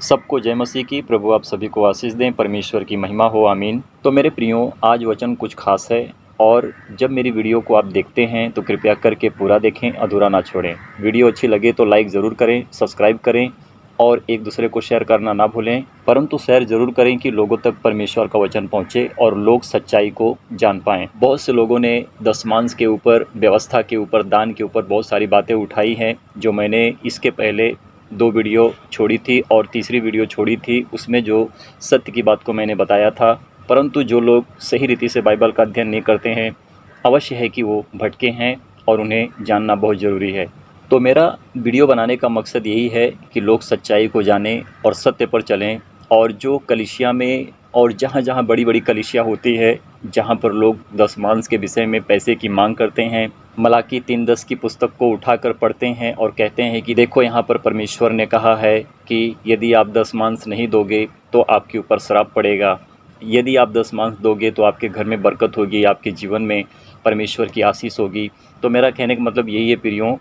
सबको जय मसीह की। प्रभु आप सभी को आशीष दें, परमेश्वर की महिमा हो, आमीन। तो मेरे प्रियो, आज वचन कुछ खास है और जब मेरी वीडियो को आप देखते हैं तो कृपया करके पूरा देखें, अधूरा ना छोड़ें। वीडियो अच्छी लगे तो लाइक ज़रूर करें, सब्सक्राइब करें और एक दूसरे को शेयर करना ना भूलें, परंतु शेयर ज़रूर करें कि लोगों तक परमेश्वर का वचन पहुंचे और लोग सच्चाई को जान पाएं। बहुत से लोगों ने दशमांश के ऊपर, व्यवस्था के ऊपर, दान के ऊपर बहुत सारी बातें उठाई हैं, जो मैंने इसके पहले 2 वीडियो छोड़ी थी और तीसरी वीडियो छोड़ी थी। उसमें जो सत्य की बात को मैंने बताया था, परंतु जो लोग सही रीति से बाइबल का अध्ययन नहीं करते हैं, अवश्य है कि वो भटके हैं और उन्हें जानना बहुत ज़रूरी है। तो मेरा वीडियो बनाने का मकसद यही है कि लोग सच्चाई को जानें और सत्य पर चलें। और जो कलीसिया में और जहाँ जहाँ बड़ी बड़ी कलीसिया होती है, जहाँ पर लोग दशमांश के विषय में पैसे की मांग करते हैं, मलाकी 3:10 की पुस्तक को उठाकर पढ़ते हैं और कहते हैं कि देखो यहाँ पर परमेश्वर ने कहा है कि यदि आप दशमांश नहीं दोगे तो आपके ऊपर श्राप पड़ेगा, यदि आप दशमांश दोगे तो आपके घर में बरकत होगी, आपके जीवन में परमेश्वर की आशीष होगी। तो मेरा कहने का मतलब यही है प्रियो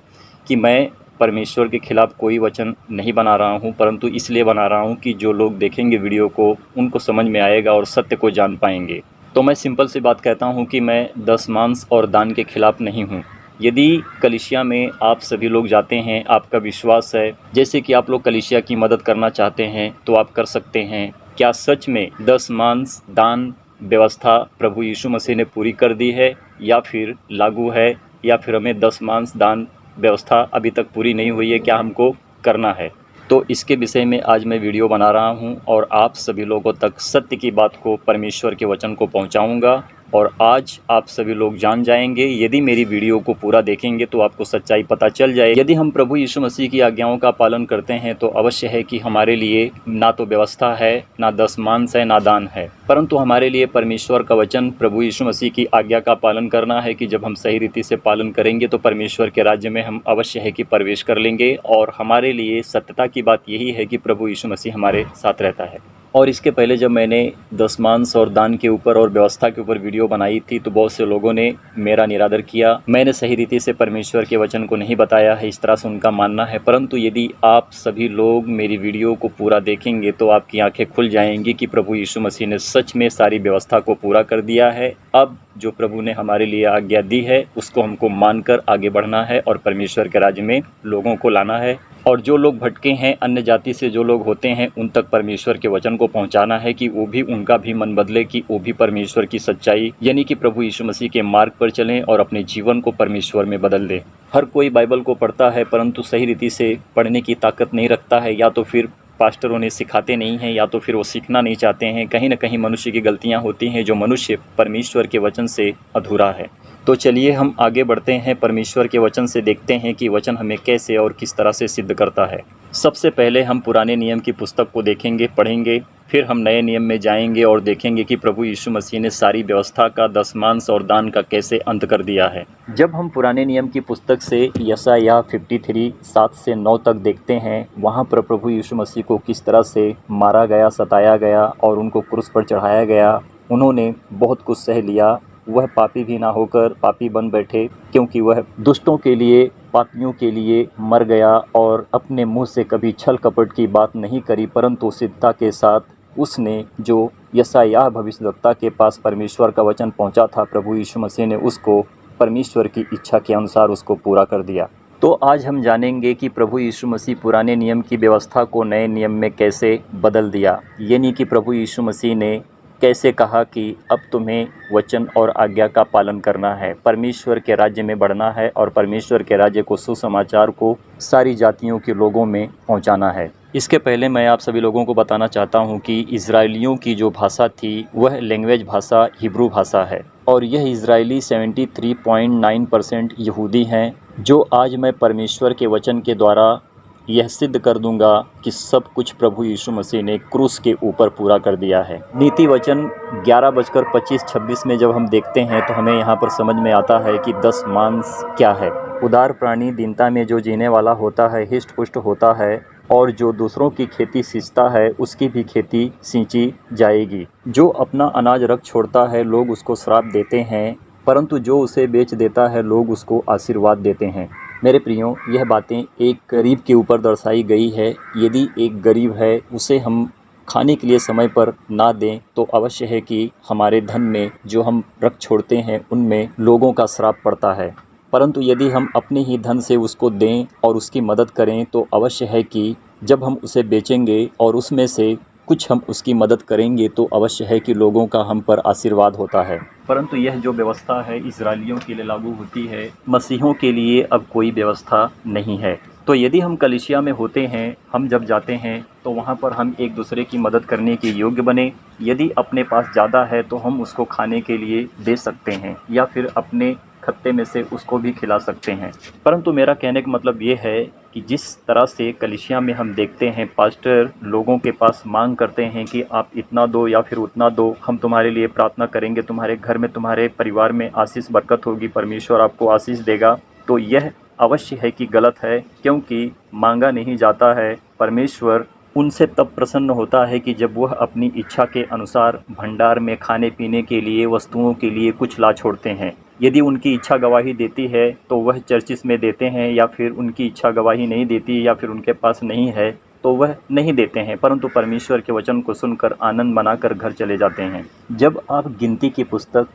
कि मैं परमेश्वर के खिलाफ़ कोई वचन नहीं बना रहा हूँ, परंतु इसलिए बना रहा हूँ कि जो लोग देखेंगे वीडियो को उनको समझ में आएगा और सत्य को जान पाएंगे। तो मैं सिंपल सी बात कहता हूँ कि मैं दशमांश और दान के खिलाफ़ नहीं हूँ। यदि कलीसिया में आप सभी लोग जाते हैं, आपका विश्वास है, जैसे कि आप लोग कलीसिया की मदद करना चाहते हैं तो आप कर सकते हैं। क्या सच में दशमांश दान व्यवस्था प्रभु यीशु मसीह ने पूरी कर दी है या फिर लागू है, या फिर हमें दशमांश दान व्यवस्था अभी तक पूरी नहीं हुई है, क्या हमको करना है? तो इसके विषय में आज मैं वीडियो बना रहा हूं और आप सभी लोगों तक सत्य की बात को, परमेश्वर के वचन को पहुंचाऊंगा। और आज आप सभी लोग जान जाएंगे, यदि मेरी वीडियो को पूरा देखेंगे तो आपको सच्चाई पता चल जाए। यदि हम प्रभु यीशु मसीह की आज्ञाओं का पालन करते हैं तो अवश्य है कि हमारे लिए ना तो व्यवस्था है, ना दशमांश है, ना दान है, परंतु हमारे लिए परमेश्वर का वचन, प्रभु यीशु मसीह की आज्ञा का पालन करना है कि जब हम सही रीति से पालन करेंगे तो परमेश्वर के राज्य में हम अवश्य है कि प्रवेश कर लेंगे। और हमारे लिए सत्यता की बात यही है कि प्रभु यीशु मसीह हमारे साथ रहता है। और इसके पहले जब मैंने दशमांश और दान के ऊपर और व्यवस्था के ऊपर वीडियो बनाई थी तो बहुत से लोगों ने मेरा निरादर किया। मैंने सही रीति से परमेश्वर के वचन को नहीं बताया है, इस तरह से उनका मानना है। परंतु यदि आप सभी लोग मेरी वीडियो को पूरा देखेंगे तो आपकी आंखें खुल जाएंगी कि प्रभु यीशु मसीह ने सच में सारी व्यवस्था को पूरा कर दिया है। अब जो प्रभु ने हमारे लिए आज्ञा दी है उसको हमको मानकर आगे बढ़ना है और परमेश्वर के राज्य में लोगों को लाना है। और जो लोग भटके हैं, अन्य जाति से जो लोग होते हैं, उन तक परमेश्वर के वचन को पहुंचाना है कि वो भी, उनका भी मन बदले, कि वो भी परमेश्वर की सच्चाई यानी कि प्रभु यीशु मसीह के मार्ग पर चलें और अपने जीवन को परमेश्वर में बदल दें। हर कोई बाइबल को पढ़ता है परंतु सही रीति से पढ़ने की ताकत नहीं रखता है, या तो फिर पास्टरों ने सिखाते नहीं हैं, या तो फिर वो सीखना नहीं चाहते हैं। कहीं ना कहीं मनुष्य की गलतियां होती हैं जो मनुष्य परमेश्वर के वचन से अधूरा है। तो चलिए हम आगे बढ़ते हैं, परमेश्वर के वचन से देखते हैं कि वचन हमें कैसे और किस तरह से सिद्ध करता है। सबसे पहले हम पुराने नियम की पुस्तक को देखेंगे, पढ़ेंगे, फिर हम नए नियम में जाएंगे और देखेंगे कि प्रभु यीशु मसीह ने सारी व्यवस्था का, दशमांश और दान का कैसे अंत कर दिया है। जब हम पुराने नियम की पुस्तक से यशायाह 53 7 से 9 तक देखते हैं, वहाँ पर प्रभु यीशु मसीह को किस तरह से मारा गया, सताया गया और उनको क्रूस पर चढ़ाया गया। उन्होंने बहुत कुछ सह लिया। वह पापी भी ना होकर पापी बन बैठे, क्योंकि वह दुष्टों के लिए, पापियों के लिए मर गया और अपने मुंह से कभी छल कपट की बात नहीं करी, परंतु सिद्धता के साथ उसने जो यशायाह भविष्यद्वक्ता के पास परमेश्वर का वचन पहुंचा था, प्रभु यीशु मसीह ने उसको परमेश्वर की इच्छा के अनुसार उसको पूरा कर दिया। तो आज हम जानेंगे कि प्रभु यीशु मसीह पुराने नियम की व्यवस्था को नए नियम में कैसे बदल दिया, यानी कि प्रभु यीशु मसीह ने कैसे कहा कि अब तुम्हें वचन और आज्ञा का पालन करना है, परमेश्वर के राज्य में बढ़ना है और परमेश्वर के राज्य को, सुसमाचार को सारी जातियों के लोगों में पहुंचाना है। इसके पहले मैं आप सभी लोगों को बताना चाहता हूं कि इजरायलियों की जो भाषा थी वह लैंग्वेज भाषा हिब्रू भाषा है, और यह इजरायली 73.9% यहूदी हैं, जो आज मैं परमेश्वर के वचन के द्वारा यह सिद्ध कर दूंगा कि सब कुछ प्रभु यीशु मसीह ने क्रूस के ऊपर पूरा कर दिया है। नीति वचन 11:25-26 में जब हम देखते हैं तो हमें यहाँ पर समझ में आता है कि दशमांश क्या है। उदार प्राणी दीनता में जो जीने वाला होता है, हिष्ट पुष्ट होता है, और जो दूसरों की खेती सींचता है उसकी भी खेती सींची जाएगी। जो अपना अनाज रख छोड़ता है लोग उसको श्राप देते हैं, परंतु जो उसे बेच देता है लोग उसको आशीर्वाद देते हैं। मेरे प्रियो, यह बातें एक गरीब के ऊपर दर्शाई गई है। यदि एक गरीब है, उसे हम खाने के लिए समय पर ना दें तो अवश्य है कि हमारे धन में जो हम रख छोड़ते हैं उनमें लोगों का श्राप पड़ता है। परंतु यदि हम अपने ही धन से उसको दें और उसकी मदद करें तो अवश्य है कि जब हम उसे बेचेंगे और उसमें से कुछ हम उसकी मदद करेंगे तो अवश्य है कि लोगों का हम पर आशीर्वाद होता है। परंतु यह जो व्यवस्था है इजरायलियों के लिए लागू होती है, मसीहों के लिए अब कोई व्यवस्था नहीं है। तो यदि हम कलीसिया में होते हैं, हम जब जाते हैं तो वहाँ पर हम एक दूसरे की मदद करने के योग्य बने। यदि अपने पास ज़्यादा है तो हम उसको खाने के लिए दे सकते हैं या फिर अपने खत्ते में से उसको भी खिला सकते हैं। परंतु मेरा कहने का मतलब ये है कि जिस तरह से कलीसिया में हम देखते हैं पास्टर लोगों के पास मांग करते हैं कि आप इतना दो या फिर उतना दो, हम तुम्हारे लिए प्रार्थना करेंगे, तुम्हारे घर में तुम्हारे परिवार में आशीष बरकत होगी, परमेश्वर आपको आशीष देगा, तो यह अवश्य है कि गलत है, क्योंकि मांगा नहीं जाता है। परमेश्वर उनसे तब प्रसन्न होता है कि जब वह अपनी इच्छा के अनुसार भंडार में खाने पीने के लिए वस्तुओं के लिए कुछ ला छोड़ते हैं। यदि उनकी इच्छा गवाही देती है तो वह चर्चिस में देते हैं, या फिर उनकी इच्छा गवाही नहीं देती या फिर उनके पास नहीं है तो वह नहीं देते हैं, परंतु परमेश्वर के वचन को सुनकर आनंद मनाकर घर चले जाते हैं। जब आप गिनती की पुस्तक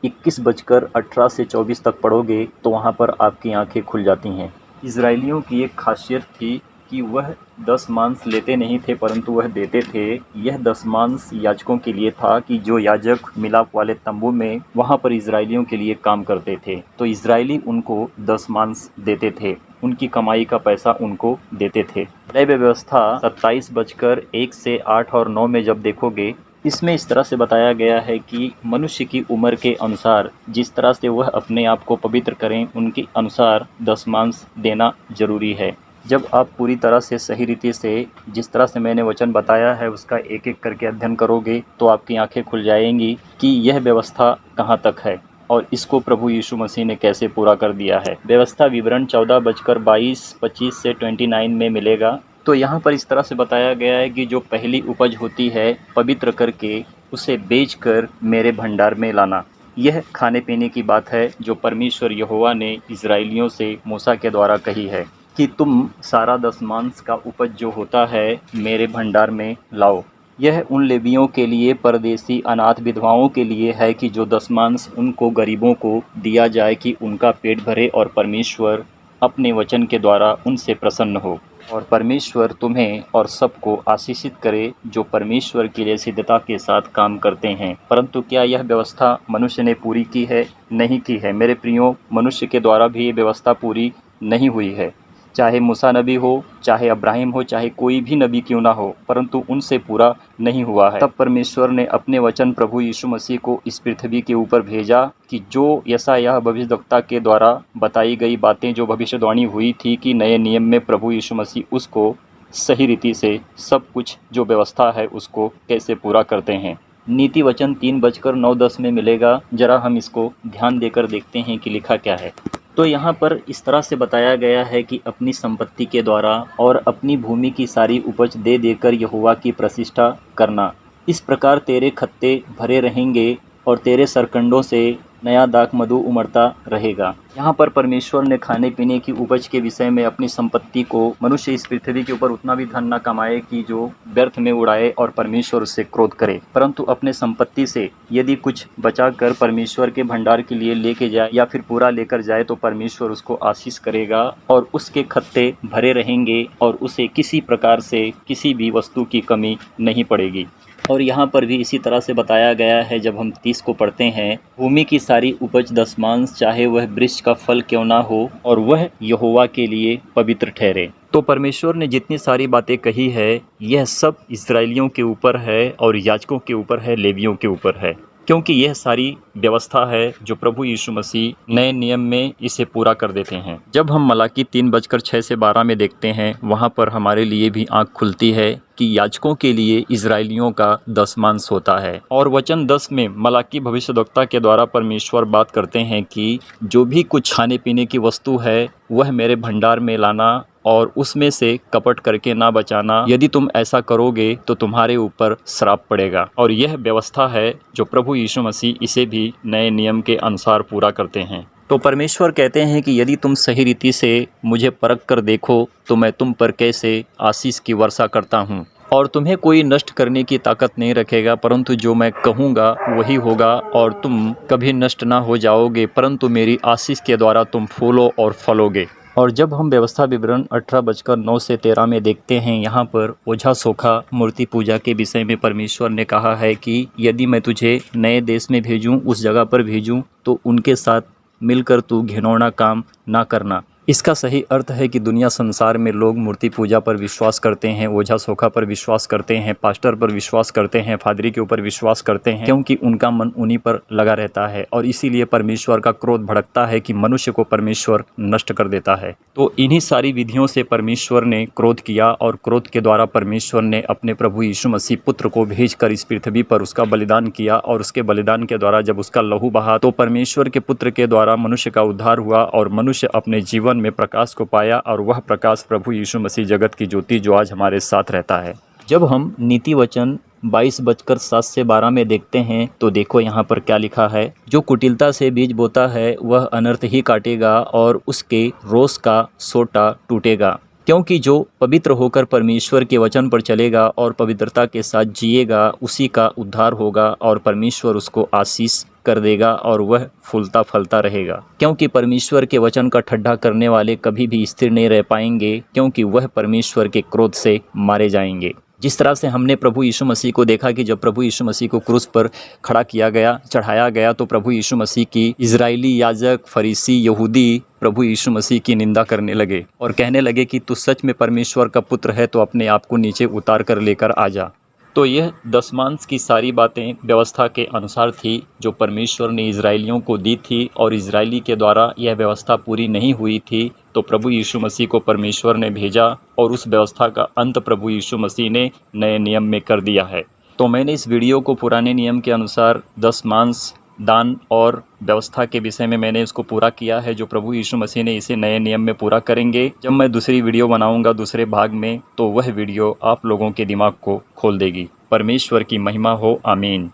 21:18 से 24 तक पढ़ोगे तो वहाँ पर आपकी आंखें खुल जाती हैं। इजरायलियों की एक खासियत थी कि वह 10 मांस लेते नहीं थे, परंतु वह देते थे। यह 10 मांस याजकों के लिए था कि जो याजक मिलाप वाले तंबू में वहाँ पर इजरायलियों के लिए काम करते थे, तो इजरायली उनको 10 मांस देते थे, उनकी कमाई का पैसा उनको देते थे। लेवी व्यवस्था 27:1 से 8 और 9 में जब देखोगे, इसमें इस तरह से बताया गया है कि मनुष्य की उम्र के अनुसार जिस तरह से वह अपने आप को पवित्र करें, उनके अनुसार 10 मांस देना जरूरी है। जब आप पूरी तरह से सही रीति से जिस तरह से मैंने वचन बताया है उसका एक एक करके अध्ययन करोगे तो आपकी आंखें खुल जाएंगी कि यह व्यवस्था कहाँ तक है और इसको प्रभु यीशु मसीह ने कैसे पूरा कर दिया है। व्यवस्था विवरण 14:22, 25 से 29 में मिलेगा। तो यहाँ पर इस तरह से बताया गया है कि जो पहली उपज होती है पवित्र करके उसे बेचकर मेरे भंडार में लाना। यह खाने पीने की बात है जो परमेश्वर यहोवा ने इजरायलियों से मूसा के द्वारा कही है कि तुम सारा 10 मांस का उपज जो होता है मेरे भंडार में लाओ। यह उन लेवियों के लिए, परदेसी अनाथ विधवाओं के लिए है कि जो 10 मांस उनको गरीबों को दिया जाए कि उनका पेट भरे और परमेश्वर अपने वचन के द्वारा उनसे प्रसन्न हो और परमेश्वर तुम्हें और सबको आशीषित करे जो परमेश्वर के लिए सिद्धता के साथ काम करते हैं। परंतु क्या यह व्यवस्था मनुष्य ने पूरी की है? नहीं की है। मेरे प्रियो, मनुष्य के द्वारा भी ये व्यवस्था पूरी नहीं हुई है। चाहे मूसा नबी हो, चाहे अब्राहिम हो, चाहे कोई भी नबी क्यों ना हो, परंतु उनसे पूरा नहीं हुआ है। तब परमेश्वर ने अपने वचन प्रभु यीशु मसीह को इस पृथ्वी के ऊपर भेजा कि जो यशायाह भविष्यद्वक्ता के द्वारा बताई गई बातें जो भविष्यवाणी हुई थी कि नए नियम में प्रभु यीशु मसीह उसको सही रीति से सब कुछ जो व्यवस्था है उसको कैसे पूरा करते हैं। नीति वचन 3:9-10 में मिलेगा। जरा हम इसको ध्यान देकर देखते हैं कि लिखा क्या है। तो यहाँ पर इस तरह से बताया गया है कि अपनी संपत्ति के द्वारा और अपनी भूमि की सारी उपज दे देकर यहोवा की प्रतिष्ठा करना। इस प्रकार तेरे खत्ते भरे रहेंगे और तेरे सरकंडों से नया दाख मधु उमड़ता रहेगा। यहाँ पर परमेश्वर ने खाने पीने की उपज के विषय में अपनी संपत्ति को, मनुष्य इस पृथ्वी के ऊपर उतना भी धन न कमाए कि जो व्यर्थ में उड़ाए और परमेश्वर उससे क्रोध करे, परंतु अपने संपत्ति से यदि कुछ बचा कर परमेश्वर के भंडार के लिए लेके जाए या फिर पूरा लेकर जाए तो परमेश्वर उसको आशीष करेगा और उसके खत्ते भरे रहेंगे और उसे किसी प्रकार से किसी भी वस्तु की कमी नहीं पड़ेगी। और यहाँ पर भी इसी तरह से बताया गया है। जब हम 30 को पढ़ते हैं, भूमि की सारी उपज 10 मांस, चाहे वह वृक्ष का फल क्यों ना हो, और वह यहोवा के लिए पवित्र ठहरे। तो परमेश्वर ने जितनी सारी बातें कही है यह सब इस्राएलियों के ऊपर है और याजकों के ऊपर है, लेवियों के ऊपर है, क्योंकि यह सारी व्यवस्था है जो प्रभु यीशु मसीह नए नियम में इसे पूरा कर देते हैं। जब हम मलाकी 3:6 से 12 में देखते हैं, वहाँ पर हमारे लिए भी आँख खुलती है कि याजकों के लिए इजरायलियों का 10 मांस होता है। और वचन 10 में मलाकी भविष्यद्वक्ता के द्वारा परमेश्वर बात करते हैं कि जो भी कुछ खाने पीने की वस्तु है वह मेरे भंडार में लाना और उसमें से कपट करके ना बचाना। यदि तुम ऐसा करोगे तो तुम्हारे ऊपर श्राप पड़ेगा। और यह व्यवस्था है जो प्रभु यीशु मसीह इसे भी नए नियम के अनुसार पूरा करते हैं। तो परमेश्वर कहते हैं कि यदि तुम सही रीति से मुझे परख कर देखो तो मैं तुम पर कैसे आशीष की वर्षा करता हूँ, और तुम्हें कोई नष्ट करने की ताकत नहीं रखेगा, परंतु जो मैं कहूँगा वही होगा, और तुम कभी नष्ट ना हो जाओगे, परंतु मेरी आशीष के द्वारा तुम फूलो और फलोगे। और जब हम व्यवस्था विवरण 18:9 से 13 में देखते हैं, यहाँ पर ओझा सोखा मूर्ति पूजा के विषय में परमेश्वर ने कहा है कि यदि मैं तुझे नए देश में भेजूँ, उस जगह पर भेजूँ, तो उनके साथ मिलकर तू घिनौना काम ना करना। इसका सही अर्थ है कि दुनिया संसार में लोग मूर्ति पूजा पर विश्वास करते हैं, ओझा सोखा पर विश्वास करते हैं, पास्टर पर विश्वास करते हैं, फादरी के ऊपर विश्वास करते हैं, क्योंकि उनका मन उन्हीं पर लगा रहता है, और इसीलिए परमेश्वर का क्रोध भड़कता है कि मनुष्य को परमेश्वर नष्ट कर देता है। तो इन्हीं सारी विधियों से परमेश्वर ने क्रोध किया, और क्रोध के द्वारा परमेश्वर ने अपने प्रभु यीशु मसीह पुत्र को भेजकर इस पृथ्वी पर उसका बलिदान किया, और उसके बलिदान के द्वारा जब उसका लहू बहा तो परमेश्वर के पुत्र के द्वारा मनुष्य का उद्धार हुआ, और मनुष्य अपने जीवन में प्रकाश को पाया, और वह प्रकाश प्रभु यीशु मसीह जगत की ज्योति जो आज हमारे साथ रहता है। जब हम नीति वचन 22:7 से 12 में देखते हैं तो देखो यहाँ पर क्या लिखा है। जो कुटिलता से बीज बोता है वह अनर्थ ही काटेगा, और उसके रोष का सोटा टूटेगा। क्योंकि जो पवित्र होकर परमेश्वर के वचन पर चलेगा और पवित्रता के साथ जिएगा, उसी का उद्धार होगा, और परमेश्वर उसको आशीष कर देगा, और वह फूलता फलता रहेगा। क्योंकि परमेश्वर के वचन का ठड्डा करने वाले कभी भी स्थिर नहीं रह पाएंगे, क्योंकि वह परमेश्वर के क्रोध से मारे जाएंगे। जिस तरह से हमने प्रभु यीशु मसीह को देखा कि जब प्रभु यीशु मसीह को क्रूस पर खड़ा किया गया, चढ़ाया गया, तो प्रभु यीशु मसीह की इजराइली याजक, फरीसी, यहूदी प्रभु यीशु मसीह की निंदा करने लगे और कहने लगे कि तू सच में परमेश्वर का पुत्र है तो अपने आप को नीचे उतार कर लेकर आ जा। तो यह दशमांश की सारी बातें व्यवस्था के अनुसार थी जो परमेश्वर ने इजराइलियों को दी थी, और इजराइली के द्वारा यह व्यवस्था पूरी नहीं हुई थी, तो प्रभु यीशु मसीह को परमेश्वर ने भेजा, और उस व्यवस्था का अंत प्रभु यीशु मसीह ने नए नियम में कर दिया है। तो मैंने इस वीडियो को पुराने नियम के अनुसार दशमांश, दान और व्यवस्था के विषय में मैंने इसको पूरा किया है, जो प्रभु यीशु मसीह ने इसे नए नियम में पूरा करेंगे। जब मैं दूसरी वीडियो बनाऊंगा दूसरे भाग में, तो वह वीडियो आप लोगों के दिमाग को खोल देगी। परमेश्वर की महिमा हो, आमीन।